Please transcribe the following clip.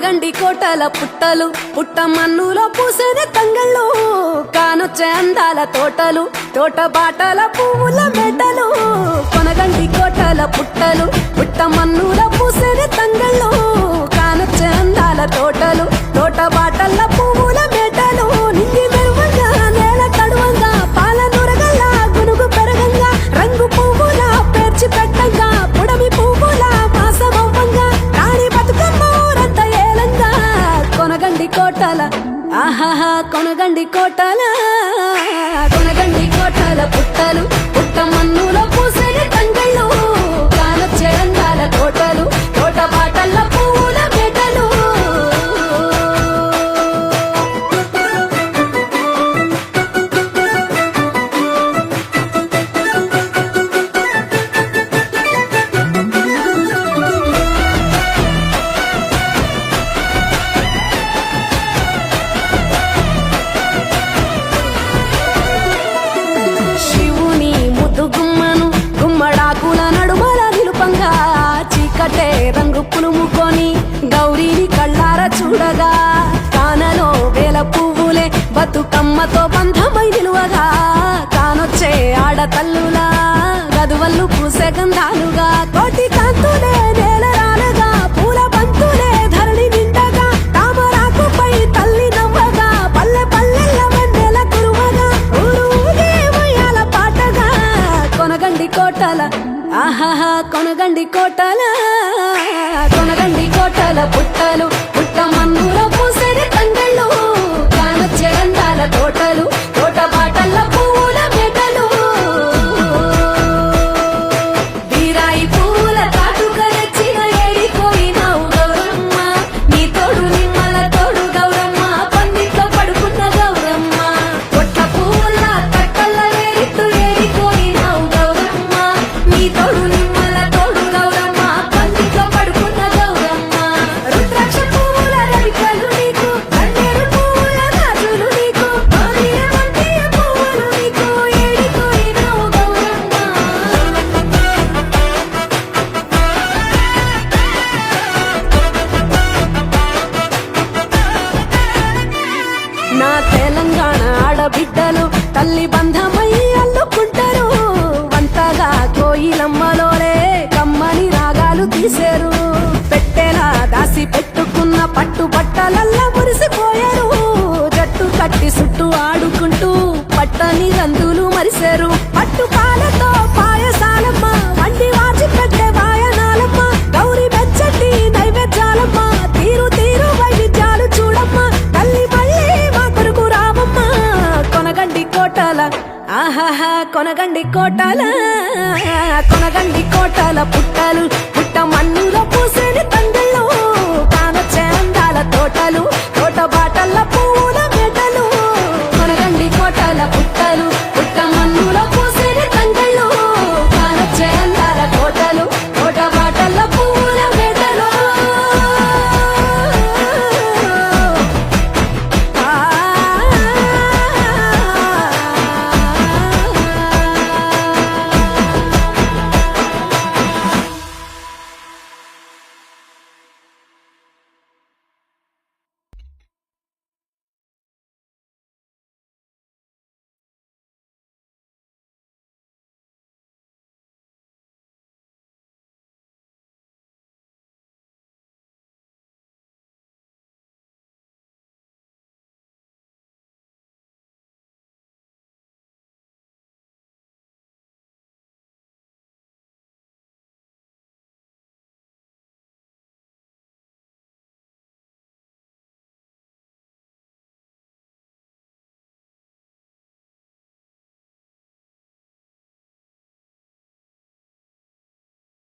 కొనగండి కోటల పుట్టలు పుట్ట మన్నులో పూసిన తంగళ్ళు కానొచ్చే అందాల తోటలు తోట బాటల పువ్వుల మెటలు కొనగండి కోటల పుట్టలు పుట్ట మన్నులో పూసిన తంగళ్ళు కానొచ్చే అందాల తోటలు తోట బాటల పువ్వుల మెటలు నింగి మెరువంగా నేల తడువంగా పాల నురగల్ల గునుగు పెరగంగా రంగు పువ్వుల పేర్చి పెట్టంగా పుడమి పువ్వుల మాసమవ్వంగా రాణి బతుకమ్మ ఊరంతా ఏలంగా కొనగండి కోటల ఆహాహా కొనగండి కోటల కొనగండి కోటల పుట్టలు పుట్ట మన్నులో పూసిన తంగళ్ళు కానొచ్చే అందాల తోటలు తోట బాటల పువ్వుల మెటలు శివుని ముద్దు గుమ్మను గుమ్మడాకుల నడుమల నిలుపంగా చీకటే రంగు పులుముకొని గౌరీని కళ్ళార చూడగా కానలో వేల పువ్వులే బతుకమ్మతో బంధమై నిలువగా కానొచ్చే ఆడతల్లులా గదువల్లు పూసే గంధాలుగా కోటి కాంతులే నేల రాలగా పూల బంతులే ధరణి నిండగా తామరాకుపై తల్లి నవ్వగా పల్లె పల్లెల్ల వెన్నెల కురువగా ఊరూగే ఉయ్యాల పాటగా కొనగండి కోటల ఆహాహా కొనగండి కోటల కొనగండి కోటల పుట్టలు పుట్ట మన్నులో పూసిన తంగళ్ళు కానొచ్చే అందాల తోటలు తోట బాటల పువ్వుల మెటలు బీరాయి పువ్వుల తాటుక తెచ్చిన ఏడిపోయినావు గౌరమ్మ నీ తోడు నిమ్మల తోడు గౌరమ్మ పందిట్లో పడుకున్న గౌరమ్మ పొట్ల పువ్వుల తట్టల్ల వేరిట్టు ఏడిపోయినావు గౌరమ్మ నీ తోడు నిమ్మల తోడు గౌరమ్మ పందిట్లో పడుకున్న గౌరమ్మ రుద్రాక్ష పువ్వుల రవికలు నీకు కన్నేరు పువ్వుల గాజులు నీకు మామిడి వంటియ పువ్వులు నీకు ఏడిపోయినావు గౌరమ్మ నా తెలంగాణ ఆడబిడ్డలు తల్లి బంధమై అల్లుకుంటారు వంతగా కోయిలమ్మలోనే కమ్మని రాగాలు తీశారు పెట్టెలా దాసి పెట్టుకున్న పట్టు బట్టలల్లా మురిసిపోయారు జట్టు కట్టి చుట్టూ ఆడుకుంటూ పట్టని రందులు మరిశారు పట్టు పాలతో పాయసాలమ్మ వండి వాచి పెట్టే వాయనాలమ్మ గౌరి బెచ్చటి నైవేద్యాలమ్మ తీరు తీరు వైవిధ్యాలు చూడమ్మ తల్లి మళ్ళీ మా కొరకు రామమ్మ కొనగండి కోటల ఆహాహా కొనగండి కోటల కొనగండి కోటల పుట్టలు పుట్ట మన్ను